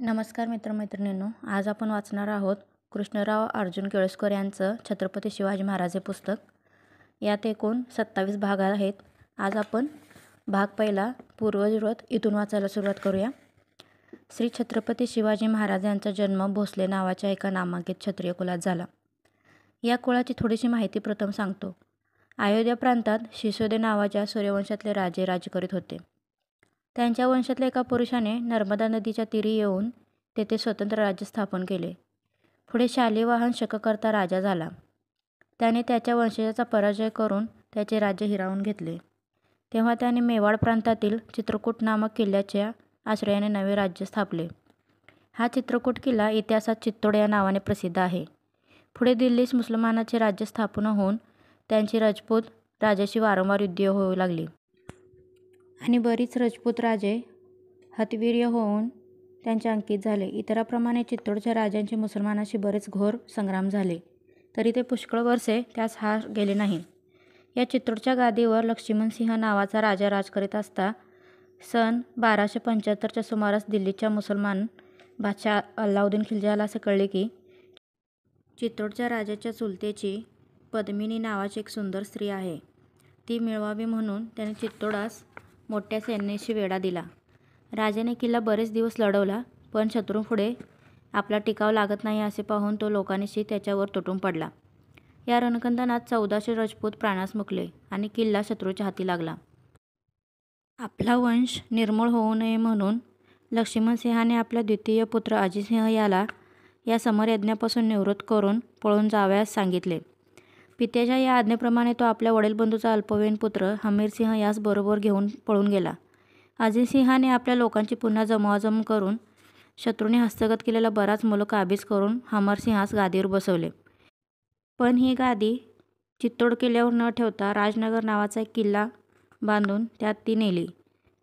नमस्कार मित्रमैत्रिणींनो, आज आपण वाचणार आहोत कृष्णराव अर्जुन केळुसकर यांचं छत्रपती शिवाजी महाराज हे पुस्तक. यात एकूण 27 भाग आहेत. आज आपण भाग पहिला पूर्वजव्रत इथून वाचायला सुरुवात करूया. श्री छत्रपती शिवाजी महाराज यांचा जन्म भोसले नावाच्या एका नामांकित क्षत्रिय कुलात झाला. या कुळाची थोडीशी माहिती प्रथम सांगतो. अयोध्या प्रांतात शिसोदे नावाच्या सूर्यवंशातले राजे राज्य करीत होते. त्यांच्या वंशातल्या एका पुरुषाने नर्मदा नदीच्या तीरी येऊन तेथे स्वतंत्र राज्य स्थापन केले. पुढे शालिवाहन शककर्ता राजा झाला. त्याने त्याच्या वंशजाचा पराजय करून त्याचे राज्य हिरावून घेतले. तेव्हा त्याने मेवाड प्रांतातील चित्रकूट नामक किल्ल्याच्या आश्रयाने नवे राज्य स्थापले. हा चित्रकूट किल्ला इतिहासात चित्तोड या नावाने प्रसिद्ध आहे. पुढे दिल्लीस मुसलमानाचे राज्य स्थापन होऊन त्यांची राजपूत राजाशी वारंवार युद्धे होऊ लागली आणि बरीच राजपूत राजे हतवीर्य होऊन त्यांच्या अंकित झाले. इतरांप्रमाणे चित्तोडच्या राजांचे मुसलमानाशी बरेच घोर संग्राम झाले, तरी ते पुष्कळ वर्षे त्यास हार गेले नाही. या चित्तोडच्या गादीवर लक्ष्मणसिंह नावाचा राजा राज करीत असता सन 1275च्या सुमारास दिल्लीच्या मुसलमान बादशाह अल्लाउद्दीन खिलजीला असे कळले की चित्तोडच्या राजाच्या चुलतेची पद्मिनी नावाची एक सुंदर स्त्री आहे. ती मिळवावी म्हणून त्याने चित्तोडास मोठ्या सैन्याशी वेढा दिला. राजाने किल्ला बरेच दिवस लढवला, पण शत्रूंपुढे आपला टिकाव लागत नाही असे पाहून तो लोकांनीशी त्याच्यावर तुटून पडला. या रणकंदनात 1400 राजपूत प्राणास मुकले आणि किल्ला शत्रूच्या हाती लागला. आपला वंश निर्मूळ होऊ नये म्हणून लक्ष्मणसिंहाने आपला द्वितीय पुत्र अजितसिंह याला या समरयज्ञापासून निवृत्त करून पळून जावयास सांगितले. पित्याच्या या आज्ञेप्रमाणे तो आपल्या वडीलबंधूचा अल्पवयीन पुत्र हमीरसिंह यास बरोबर घेऊन पळून गेला. अजितसिंहाने आपल्या लोकांची पुन्हा जमवाजम करून शत्रूने हस्तगत केलेला बराच मुल काबीज करून हमीरसिंहास गादीवर बसवले. पण ही गादी चित्तोड किल्ल्यावर न ठेवता राजनगर नावाचा एक किल्ला बांधून त्यात ती नेली.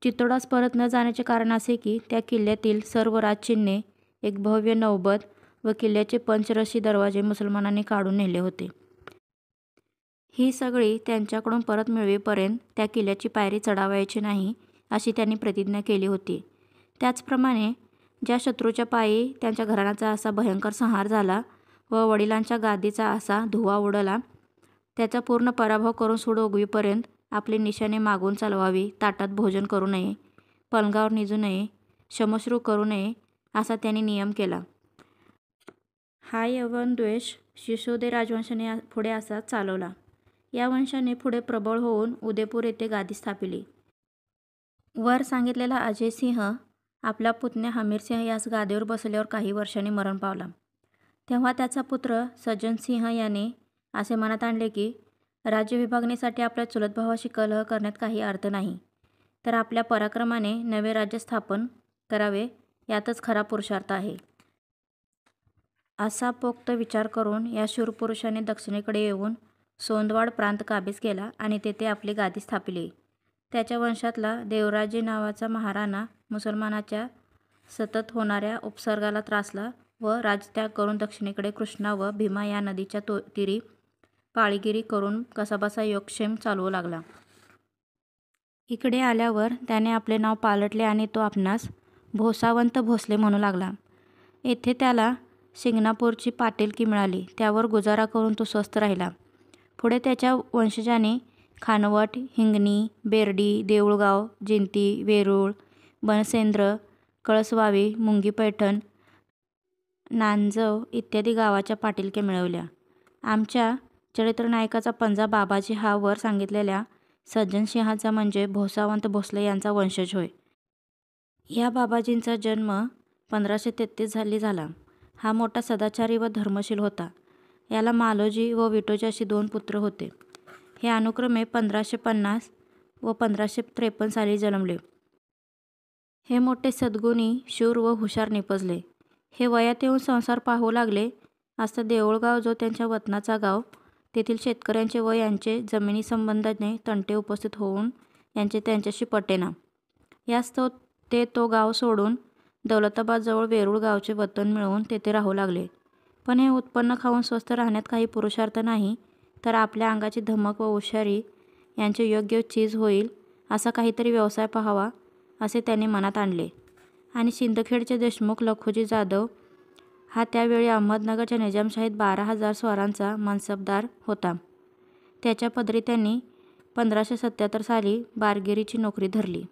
चित्तोडास परत न जाण्याचे कारण असे की त्या किल्ल्यातील सर्व राजचिन्हे, एक भव्य नौबत व किल्ल्याचे पंचरशी दरवाजे मुसलमानांनी काढून नेले होते. ही सगळी त्यांच्याकडून परत मिळवेपर्यंत त्या किल्ल्याची पायरी चढावायची नाही अशी त्यांनी प्रतिज्ञा केली होती. त्याचप्रमाणे ज्या शत्रूच्या पायी त्यांच्या घराण्याचा असा भयंकर संहार झाला व वडिलांच्या गादीचा असा धुव्वा उडला, त्याचा पूर्ण पराभव करून सूड उगवीपर्यंत आपली निशाणे मागून चालवावी, ताटात भोजन करू नये, पलंगावर निजू नये, शमश्रू करू नये असा त्यांनी नियम केला. हा यवनद्वेष शिसोदे राजवंशाने पुढे असा चालवला. या वंशाने पुढे प्रबळ होऊन उदयपूर येथे गादी स्थापिली. वर सांगितलेला अजयसिंह आपला पुतण्या हमीरसिंह यास गादीवर बसल्यावर काही वर्षांनी मरण पावला. तेव्हा त्याचा पुत्र सज्जनसिंह याने असे मनात आणले की राज्य विभागणीसाठी आपल्या चुलत भावाशी कलह करण्यात काही अर्थ नाही, तर आपल्या पराक्रमाने नवे राज्य स्थापन करावे यातच खरा पुरुषार्थ आहे. असा पोक्त विचार करून या शूरपुरुषाने दक्षिणेकडे येऊन सोंदवाड प्रांत काबीज केला आणि तेथे आपली गादी स्थापिली. त्याच्या वंशातला देवराजे नावाचा महाराणा मुसलमानाच्या सतत होणाऱ्या उपसर्गाला त्रासला व राजत्याग करून दक्षिणेकडे कृष्णा व भीमा या नदीच्या तीरी पाळीगिरी करून कसाबसा योगक्षेम चालवू लागला. इकडे आल्यावर त्याने आपले नाव पालटले आणि तो आपणास भोसावंत भोसले म्हणू लागला. येथे त्याला शिंगणापूरची पाटीलकी मिळाली. त्यावर गुजारा करून तो स्वस्थ राहिला. पुढे त्याच्या वंशजांनी खानवट, हिंगणी, बेर्डी, देऊळगाव, जिंती, वेरूळ, बनसेंद्र, कळसवावी, मुंगी पैठण, नांजव इत्यादी गावाच्या पाटीलक्या मिळवल्या. आमच्या चरित्रनायकाचा पंजा बाबाजी हा वर सांगितलेल्या सज्जनसिंहाचा म्हणजे भोसावंत भोसले यांचा वंशज होय. या बाबाजींचा जन्म 1533 साली झाला. हा मोठा सदाचारी व धर्मशील होता. याला मालोजी व विटोजी अशी 2 पुत्र होते. हे अनुक्रमे 1550 व 1553 साली जन्मले. हे मोठे सद्गुणी, शूर व हुशार निपजले. हे वयात येऊन संसार पाहू लागले असता देऊळगाव जो त्यांच्या वतनाचा गाव, तेथील शेतकऱ्यांचे व यांचे जमिनी संबंधाने तंटे उपस्थित होऊन यांचे त्यांच्याशी पटेना. यास्तव ते तो गाव सोडून दौलताबादजवळ वेरूळ गावचे वतन मिळवून तेथे राहू लागले. पण हे उत्पन्न खाऊन स्वस्थ राहण्यात काही पुरुषार्थ नाही, तर आपल्या अंगाची धमक व हुशारी यांचे योग्य चीज होईल असा काहीतरी व्यवसाय पाहावा असे त्यांनी मनात आणले आणि सिंदखेडचे देशमुख लखुजी जाधव हा त्यावेळी अहमदनगरच्या निजामशाहीत 12,000 स्वारांचा मनसबदार होता. त्याच्या पदरी त्यांनी 1577 साली बारगिरीची नोकरी धरली.